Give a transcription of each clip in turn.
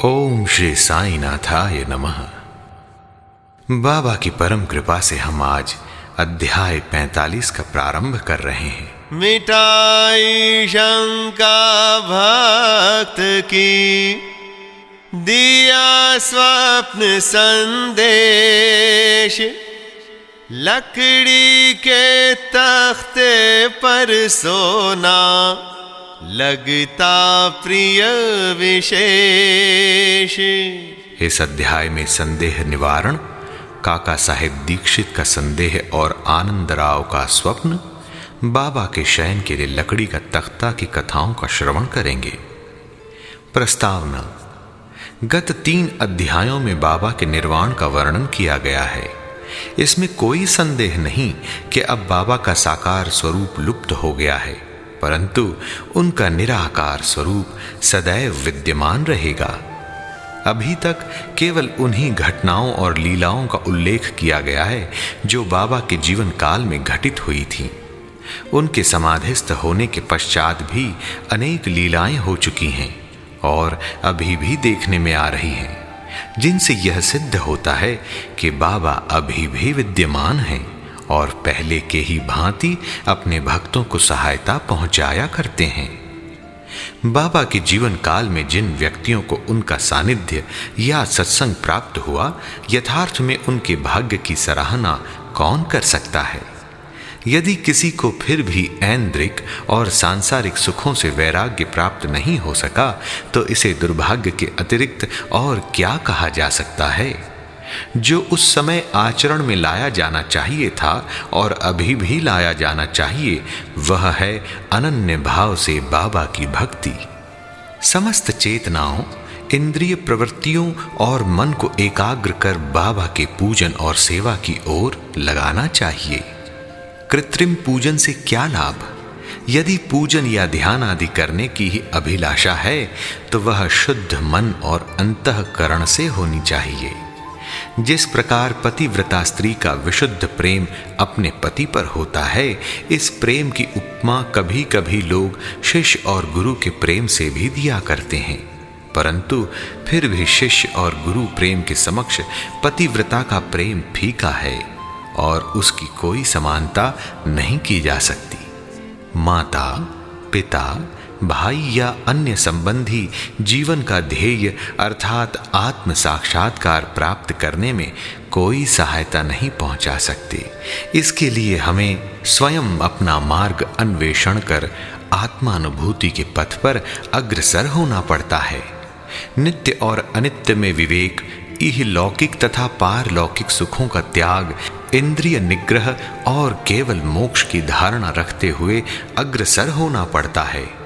ओम श्री साईनाथाय नमः। बाबा की परम कृपा से हम आज अध्याय 45 का प्रारंभ कर रहे हैं। मिटाई शंका भक्त की, दिया स्वप्न संदेश, लकड़ी के तख्ते पर सोना लगता प्रिय विशेष। इस अध्याय में संदेह निवारण, काका साहेब दीक्षित का संदेह और आनंदराव का स्वप्न, बाबा के शयन के लिए लकड़ी का तख्ता की कथाओं का श्रवण करेंगे। प्रस्तावना। गत 3 अध्यायों में बाबा के निर्वाण का वर्णन किया गया है। इसमें कोई संदेह नहीं कि अब बाबा का साकार स्वरूप लुप्त हो गया है, परंतु उनका निराकार स्वरूप सदैव विद्यमान रहेगा। अभी तक केवल उन्हीं घटनाओं और लीलाओं का उल्लेख किया गया है जो बाबा के जीवन काल में घटित हुई थी। उनके समाधिस्थ होने के पश्चात भी अनेक लीलाएं हो चुकी हैं और अभी भी देखने में आ रही हैं, जिनसे यह सिद्ध होता है कि बाबा अभी भी विद्यमान हैं और पहले के ही भांति अपने भक्तों को सहायता पहुंचाया करते हैं। बाबा के जीवन काल में जिन व्यक्तियों को उनका सानिध्य या सत्संग प्राप्त हुआ, यथार्थ में उनके भाग्य की सराहना कौन कर सकता है। यदि किसी को फिर भी ऐन्द्रिक और सांसारिक सुखों से वैराग्य प्राप्त नहीं हो सका, तो इसे दुर्भाग्य के अतिरिक्त और क्या कहा जा सकता है। जो उस समय आचरण में लाया जाना चाहिए था और अभी भी लाया जाना चाहिए, वह है अनन्य भाव से बाबा की भक्ति। समस्त चेतनाओं, इंद्रिय प्रवृत्तियों और मन को एकाग्र कर बाबा के पूजन और सेवा की ओर लगाना चाहिए। कृत्रिम पूजन से क्या लाभ? यदि पूजन या ध्यान आदि करने की ही अभिलाषा है, तो वह शुद्ध मन और अंतःकरण से होनी चाहिए। जिस प्रकार पतिव्रता स्त्री का विशुद्ध प्रेम अपने पति पर होता है, इस प्रेम की उपमा कभी कभी लोग शिष्य और गुरु के प्रेम से भी दिया करते हैं, परंतु फिर भी शिष्य और गुरु प्रेम के समक्ष पतिव्रता का प्रेम फीका है और उसकी कोई समानता नहीं की जा सकती। माता, पिता, भाई या अन्य संबंधी जीवन का ध्येय अर्थात आत्म साक्षात्कार प्राप्त करने में कोई सहायता नहीं पहुंचा सकते। इसके लिए हमें स्वयं अपना मार्ग अन्वेषण कर आत्मानुभूति के पथ पर अग्रसर होना पड़ता है। नित्य और अनित्य में विवेक, इहलौकिक तथा पारलौकिक सुखों का त्याग, इंद्रिय निग्रह और केवल मोक्ष की धारणा रखते हुए अग्रसर होना पड़ता है।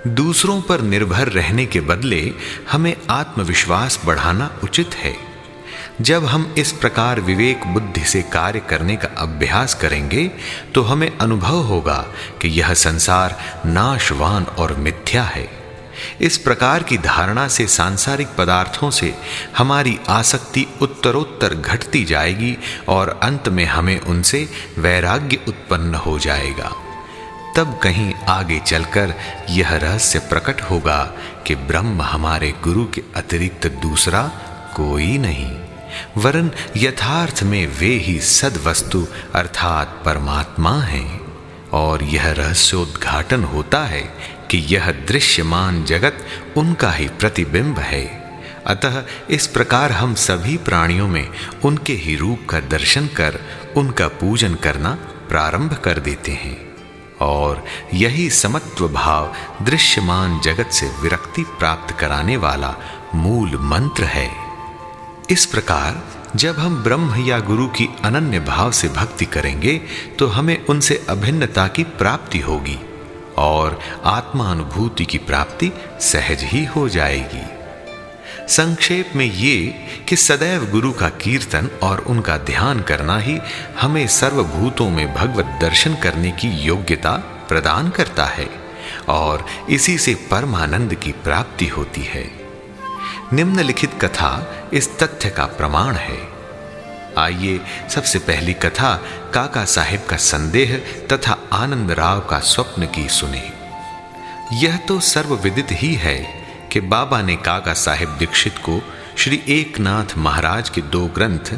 दूसरों पर निर्भर रहने के बदले हमें आत्मविश्वास बढ़ाना उचित है। जब हम इस प्रकार विवेक बुद्धि से कार्य करने का अभ्यास करेंगे, तो हमें अनुभव होगा कि यह संसार नाशवान और मिथ्या है। इस प्रकार की धारणा से सांसारिक पदार्थों से हमारी आसक्ति उत्तरोत्तर घटती जाएगी और अंत में हमें उनसे वैराग्य उत्पन्न हो जाएगा। तब कहीं आगे चलकर यह रहस्य प्रकट होगा कि ब्रह्म हमारे गुरु के अतिरिक्त दूसरा कोई नहीं, वरन यथार्थ में वे ही सद्वस्तु अर्थात परमात्मा हैं। और यह रहस्योद्घाटन होता है कि यह दृश्यमान जगत उनका ही प्रतिबिंब है। अतः इस प्रकार हम सभी प्राणियों में उनके ही रूप का दर्शन कर उनका पूजन करना प्रारंभ कर देते हैं और यही समत्व भाव दृश्यमान जगत से विरक्ति प्राप्त कराने वाला मूल मंत्र है। इस प्रकार जब हम ब्रह्म या गुरु की अनन्य भाव से भक्ति करेंगे, तो हमें उनसे अभिन्नता की प्राप्ति होगी और आत्मानुभूति की प्राप्ति सहज ही हो जाएगी। संक्षेप में ये कि सदैव गुरु का कीर्तन और उनका ध्यान करना ही हमें सर्वभूतों में भगवत दर्शन करने की योग्यता प्रदान करता है और इसी से परमानंद की प्राप्ति होती है। निम्नलिखित कथा इस तथ्य का प्रमाण है। आइए सबसे पहली कथा काका साहेब का संदेह तथा आनंदराव का स्वप्न की सुने। यह तो सर्वविदित ही है कि बाबा ने काका साहेब दीक्षित को श्री एकनाथ महाराज के 2 ग्रंथ,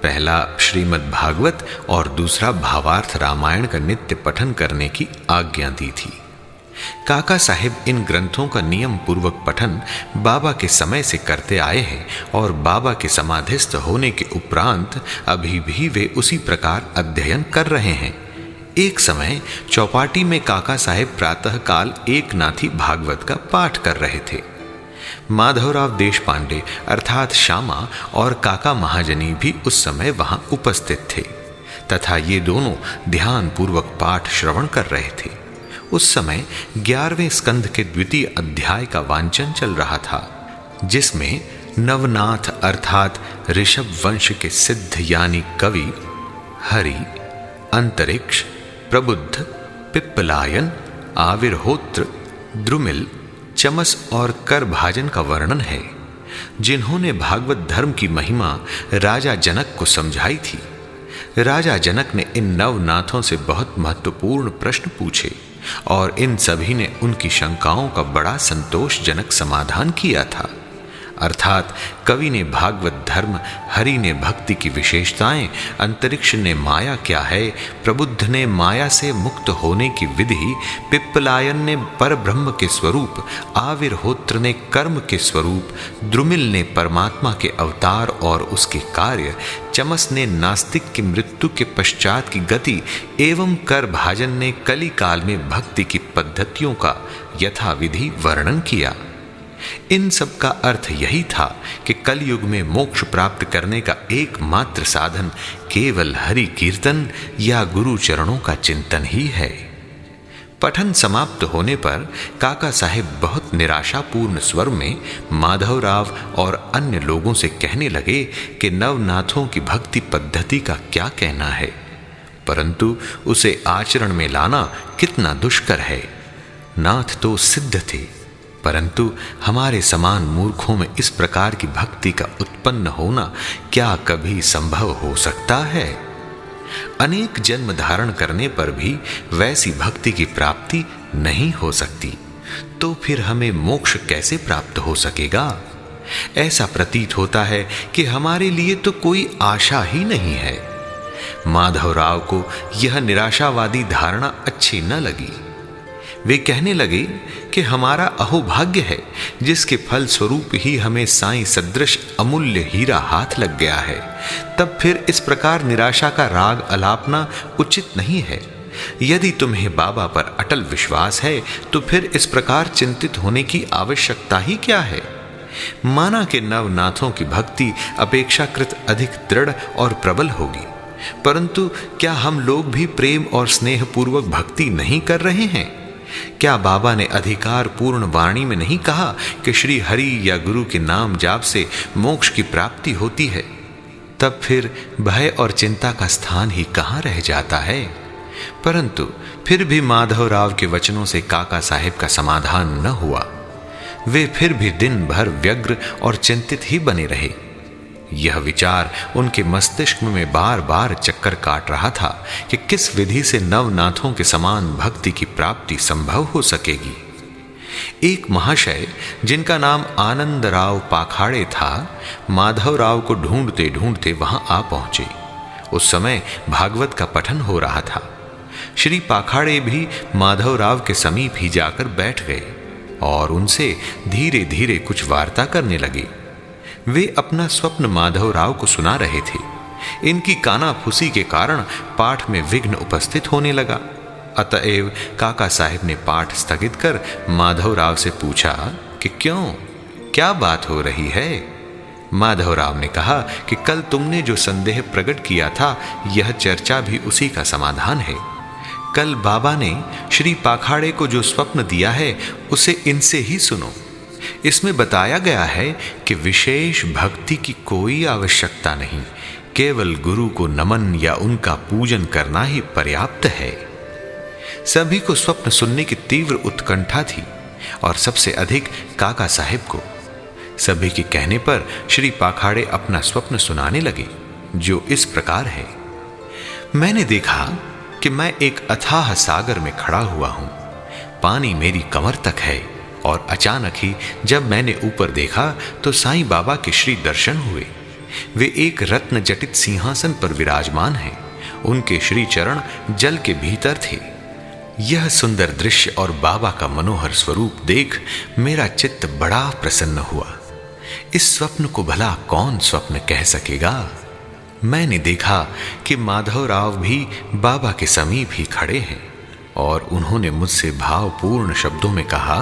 पहला श्रीमद् भागवत और दूसरा भावार्थ रामायण का नित्य पठन करने की आज्ञा दी थी। काका साहेब इन ग्रंथों का नियम पूर्वक पठन बाबा के समय से करते आए हैं और बाबा के समाधिस्थ होने के उपरांत अभी भी वे उसी प्रकार अध्ययन कर रहे हैं। एक समय चौपाटी में काका साहेब प्रातःकाल एकनाथी भागवत का पाठ कर रहे थे। माधवराव देशपांडे अर्थात श्यामा और काका महाजनी भी उस समय वहां उपस्थित थे तथा ये दोनों ध्यान पूर्वक पाठ श्रवण कर रहे थे। उस समय 11वें स्कंध के 2य अध्याय का वांचन चल रहा था, जिसमें नवनाथ अर्थात ऋषभ वंश के सिद्ध यानी कवि हरि, अंतरिक्ष, प्रबुद्ध, पिप्पलायन, आविर्होत्र, द्रुमिल, चमस और करभाजन का वर्णन है, जिन्होंने भागवत धर्म की महिमा राजा जनक को समझाई थी। राजा जनक ने इन नवनाथों से बहुत महत्वपूर्ण प्रश्न पूछे और इन सभी ने उनकी शंकाओं का बड़ा संतोषजनक समाधान किया था। अर्थात कवि ने भागवत धर्म, हरि ने भक्ति की विशेषताएं, अंतरिक्ष ने माया क्या है, प्रबुद्ध ने माया से मुक्त होने की विधि, पिप्पलायन ने परब्रह्म के स्वरूप, आविर्होत्र ने कर्म के स्वरूप, द्रुमिल ने परमात्मा के अवतार और उसके कार्य, चमस ने नास्तिक की मृत्यु के पश्चात की गति एवं करभाजन ने कली काल में भक्ति की पद्धतियों का यथाविधि वर्णन किया। इन सब का अर्थ यही था कि कलयुग में मोक्ष प्राप्त करने का एकमात्र साधन केवल हरि कीर्तन या गुरु चरणों का चिंतन ही है। पठन समाप्त होने पर काका साहेब बहुत निराशापूर्ण स्वर में माधवराव और अन्य लोगों से कहने लगे कि नवनाथों की भक्ति पद्धति का क्या कहना है, परंतु उसे आचरण में लाना कितना दुष्कर है। नाथ तो सिद्ध थे, परंतु हमारे समान मूर्खों में इस प्रकार की भक्ति का उत्पन्न होना क्या कभी संभव हो सकता है? अनेक जन्म धारण करने पर भी वैसी भक्ति की प्राप्ति नहीं हो सकती, तो फिर हमें मोक्ष कैसे प्राप्त हो सकेगा? ऐसा प्रतीत होता है कि हमारे लिए तो कोई आशा ही नहीं है। माधवराव को यह निराशावादी धारणा अच्छी न लगी। वे कहने लगे कि हमारा अहोभाग्य है जिसके फल स्वरूप ही हमें साईं सदृश अमूल्य हीरा हाथ लग गया है। तब फिर इस प्रकार निराशा का राग अलापना उचित नहीं है। यदि तुम्हें बाबा पर अटल विश्वास है तो फिर इस प्रकार चिंतित होने की आवश्यकता ही क्या है? माना कि नवनाथों की भक्ति अपेक्षाकृत अधिक दृढ़ और प्रबल होगी, परंतु क्या हम लोग भी प्रेम और स्नेह पूर्वक भक्ति नहीं कर रहे हैं? क्या बाबा ने अधिकार पूर्ण वाणी में नहीं कहा कि श्री हरि या गुरु के नाम जाप से मोक्ष की प्राप्ति होती है? तब फिर भय और चिंता का स्थान ही कहां रह जाता है? परंतु फिर भी माधवराव के वचनों से काका साहेब का समाधान न हुआ। वे फिर भी दिन भर व्यग्र और चिंतित ही बने रहे। यह विचार उनके मस्तिष्क में बार बार चक्कर काट रहा था कि किस विधि से नवनाथों के समान भक्ति की प्राप्ति संभव हो सकेगी। एक महाशय जिनका नाम आनंदराव पाखाड़े था, माधवराव को ढूंढते ढूंढते वहां आ पहुंचे। उस समय भागवत का पठन हो रहा था। श्री पाखाड़े भी माधवराव के समीप ही जाकर बैठ गए और उनसे धीरे धीरे कुछ वार्ता करने लगे। वे अपना स्वप्न माधवराव को सुना रहे थे। इनकी कानाफूसी के कारण पाठ में विघ्न उपस्थित होने लगा। अतएव काका साहेब ने पाठ स्थगित कर माधवराव से पूछा कि क्यों, क्या बात हो रही है? माधवराव ने कहा कि कल तुमने जो संदेह प्रकट किया था, यह चर्चा भी उसी का समाधान है। कल बाबा ने श्री पाखाड़े को जो स्वप्न दिया है उसे इनसे ही सुनो। इसमें बताया गया है कि विशेष भक्ति की कोई आवश्यकता नहीं, केवल गुरु को नमन या उनका पूजन करना ही पर्याप्त है। सभी को स्वप्न सुनने की तीव्र उत्कंठा थी और सबसे अधिक काका साहेब को। सभी के कहने पर श्री पाखाड़े अपना स्वप्न सुनाने लगे, जो इस प्रकार है। मैंने देखा कि मैं एक अथाह सागर में खड़ा हुआ हूं। पानी मेरी कमर तक है और अचानक ही जब मैंने ऊपर देखा तो साईं बाबा के श्री दर्शन हुए। वे एक रत्न जटित सिंहासन पर विराजमान हैं। उनके श्री चरण जल के भीतर थे। यह सुंदर दृश्य और बाबा का मनोहर स्वरूप देख मेरा चित्त बड़ा प्रसन्न हुआ। इस स्वप्न को भला कौन स्वप्न कह सकेगा। मैंने देखा कि माधवराव भी बाबा के समीप ही खड़े हैं और उन्होंने मुझसे भावपूर्ण शब्दों में कहा,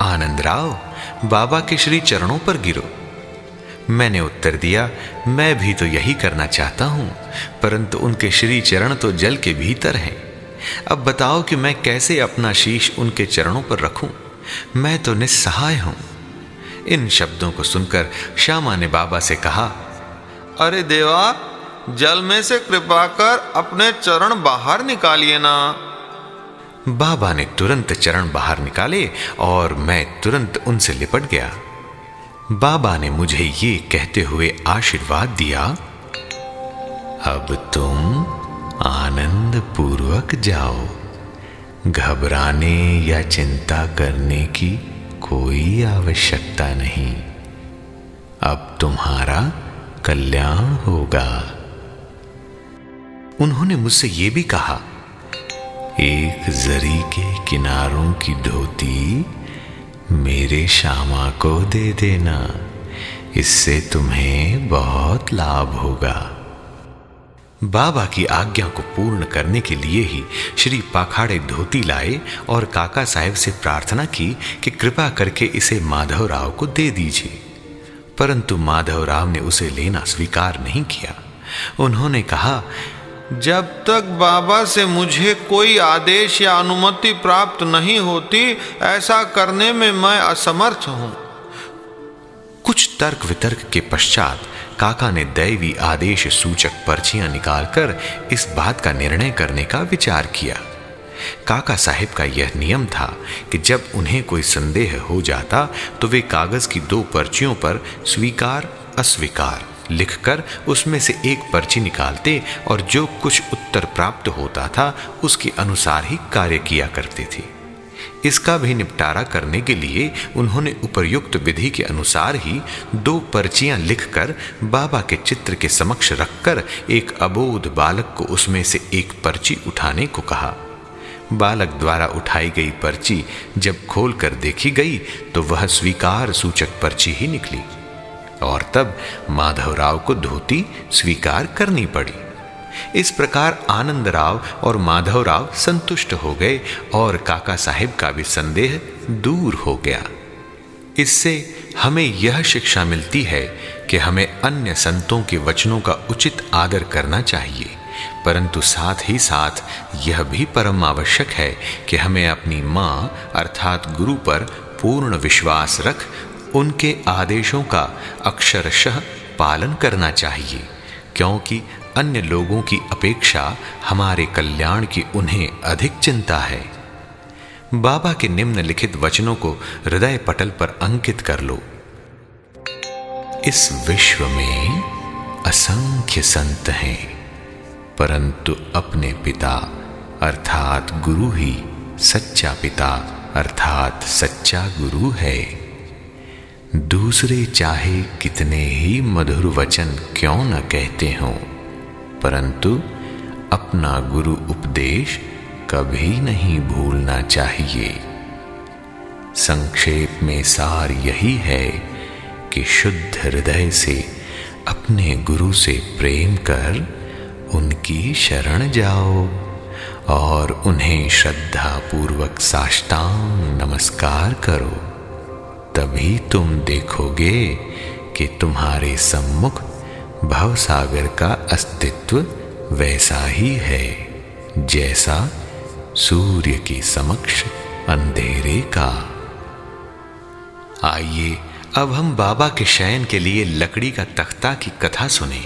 आनंदराव, बाबा के श्री चरणों पर गिरो। मैंने उत्तर दिया, मैं भी तो यही करना चाहता हूं, परंतु उनके श्री चरण तो जल के भीतर हैं। अब बताओ कि मैं कैसे अपना शीश उनके चरणों पर रखूं। मैं तो निस्सहाय हूं। इन शब्दों को सुनकर श्यामा ने बाबा से कहा, अरे देवा, जल में से कृपा कर अपने चरण बाहर निकालिए ना। बाबा ने तुरंत चरण बाहर निकाले और मैं तुरंत उनसे लिपट गया। बाबा ने मुझे ये कहते हुए आशीर्वाद दिया, अब तुम आनंद पूर्वक जाओ। घबराने या चिंता करने की कोई आवश्यकता नहीं। अब तुम्हारा कल्याण होगा। उन्होंने मुझसे यह भी कहा, एक जरी के किनारों की धोती मेरे श्यामा को दे देना, इससे तुम्हें बहुत लाभ होगा। बाबा की आज्ञा को पूर्ण करने के लिए ही श्री पाखाड़े धोती लाए और काका साहब से प्रार्थना की कि कृपा करके इसे माधवराव को दे दीजिए, परंतु माधवराव ने उसे लेना स्वीकार नहीं किया। उन्होंने कहा, जब तक बाबा से मुझे कोई आदेश या अनुमति प्राप्त नहीं होती, ऐसा करने में मैं असमर्थ हूं। कुछ तर्क वितर्क के पश्चात काका ने दैवी आदेश सूचक पर्चियां निकालकर इस बात का निर्णय करने का विचार किया। काका साहब का यह नियम था कि जब उन्हें कोई संदेह हो जाता तो वे कागज की 2 पर्चियों पर स्वीकार अस्वीकार लिखकर उसमें से एक पर्ची निकालते और जो कुछ उत्तर प्राप्त होता था उसके अनुसार ही कार्य किया करते थे। इसका भी निपटारा करने के लिए उन्होंने उपर्युक्त विधि के अनुसार ही 2 पर्चियां लिखकर बाबा के चित्र के समक्ष रखकर एक अबोध बालक को उसमें से एक पर्ची उठाने को कहा। बालक द्वारा उठाई गई पर्ची जब खोलकर देखी गई तो वह स्वीकार सूचक पर्ची ही निकली और तब माधवराव को धोती स्वीकार करनी पड़ी। इस प्रकार आनंदराव और माधवराव संतुष्ट हो गए और काका साहब का भी संदेह दूर हो गया। इससे हमें यह शिक्षा मिलती है कि हमें अन्य संतों के वचनों का उचित आदर करना चाहिए, परंतु साथ ही साथ यह भी परम आवश्यक है कि हमें अपनी मां अर्थात गुरु पर पूर्ण विश्वास रख उनके आदेशों का अक्षरशः पालन करना चाहिए, क्योंकि अन्य लोगों की अपेक्षा हमारे कल्याण की उन्हें अधिक चिंता है। बाबा के निम्नलिखित वचनों को हृदय पटल पर अंकित कर लो। इस विश्व में असंख्य संत हैं, परंतु अपने पिता अर्थात गुरु ही सच्चा पिता अर्थात सच्चा गुरु है। दूसरे चाहे कितने ही मधुर वचन क्यों न कहते हों, परंतु अपना गुरु उपदेश कभी नहीं भूलना चाहिए। संक्षेप में सार यही है कि शुद्ध हृदय से अपने गुरु से प्रेम कर उनकी शरण जाओ और उन्हें श्रद्धा पूर्वक साष्टांग नमस्कार करो। तभी तुम देखोगे कि तुम्हारे सम्मुख भवसागर का अस्तित्व वैसा ही है जैसा सूर्य के समक्ष अंधेरे का। आइए अब हम बाबा के शयन के लिए लकड़ी का तख्ता की कथा सुने।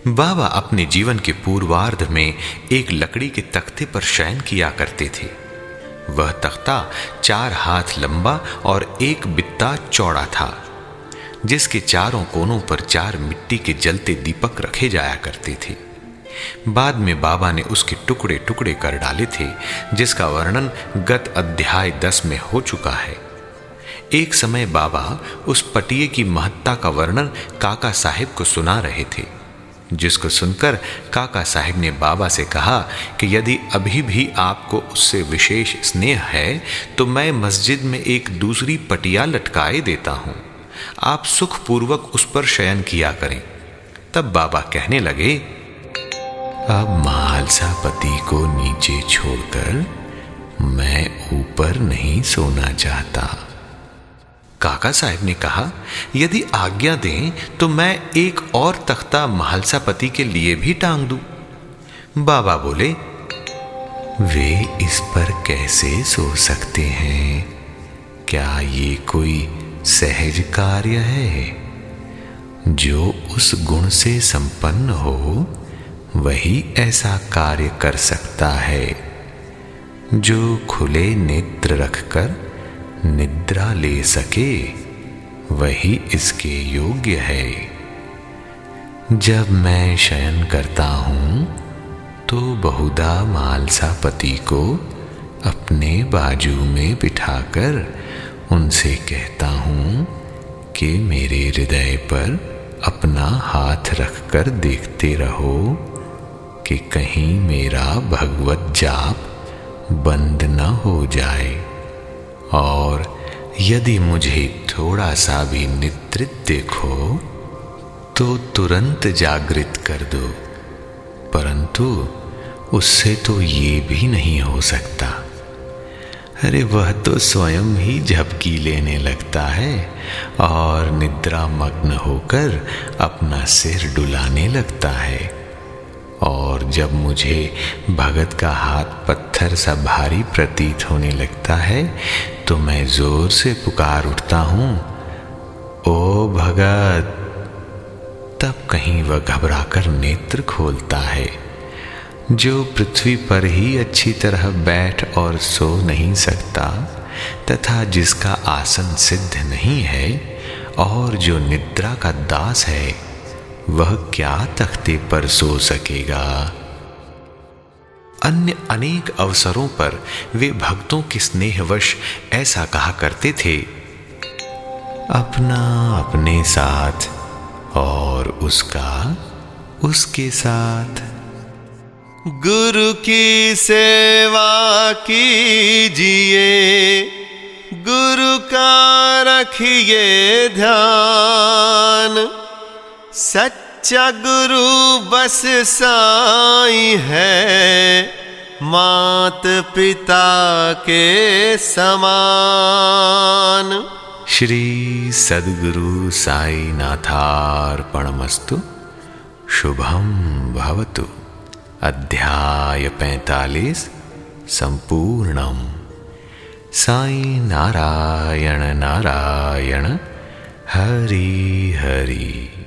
बाबा अपने जीवन के पूर्वार्ध में एक लकड़ी के तख्ते पर शयन किया करते थे। वह तख्ता 4 हाथ लंबा और 1 बित्ता चौड़ा था, जिसके चारों कोनों पर 4 मिट्टी के जलते दीपक रखे जाया करते थे। बाद में बाबा ने उसके टुकड़े टुकड़े कर डाले थे, जिसका वर्णन गत अध्याय 10 में हो चुका है। एक समय बाबा उस पटिये की महत्ता का वर्णन काका साहिब को सुना रहे थे, जिसको सुनकर काका साहिब ने बाबा से कहा कि यदि अभी भी आपको उससे विशेष स्नेह है तो मैं मस्जिद में एक दूसरी पटिया लटकाए देता हूं, आप सुखपूर्वक उस पर शयन किया करें। तब बाबा कहने लगे, अब महालसा पति को नीचे छोड़कर मैं ऊपर नहीं सोना चाहता। काका साहब ने कहा, यदि आज्ञा दें तो मैं एक और तख्ता महालसा पति के लिए भी टांग दूं। बाबा बोले, वे इस पर कैसे सो सकते हैं? क्या ये कोई सहज कार्य है? जो उस गुण से संपन्न हो वही ऐसा कार्य कर सकता है। जो खुले नेत्र रखकर निद्रा ले सके वही इसके योग्य है। जब मैं शयन करता हूं तो बहुधा महालसा पति को अपने बाजू में बिठाकर उनसे कहता हूं कि मेरे हृदय पर अपना हाथ रखकर देखते रहो कि कहीं मेरा भगवत जाप बंद न हो जाए, और यदि मुझे थोड़ा सा भी निद्रित देखो तो तुरंत जागृत कर दो। परंतु उससे तो ये भी नहीं हो सकता। अरे वह तो स्वयं ही झपकी लेने लगता है और निद्रा मग्न होकर अपना सिर डुलाने लगता है, और जब मुझे भगत का हाथ पत्थर सा भारी प्रतीत होने लगता है तो मैं जोर से पुकार उठता हूं, ओ भगत। तब कहीं वह घबराकर नेत्र खोलता है। जो पृथ्वी पर ही अच्छी तरह बैठ और सो नहीं सकता तथा जिसका आसन सिद्ध नहीं है और जो निद्रा का दास है, वह क्या तख्ते पर सो सकेगा? अन्य अनेक अवसरों पर वे भक्तों के स्नेहवश ऐसा कहा करते थे, अपना अपने साथ और उसका उसके साथ। गुरु की सेवा कीजिए, गुरु का रखिए ध्यान। सच्चा गुरु बस साईं है, मात पिता के समान। श्री सद्गुरु साई नाथार्पणमस्तु। शुभम भवतु। अध्याय 45 संपूर्णम। साई नारायण नारायण हरि हरि।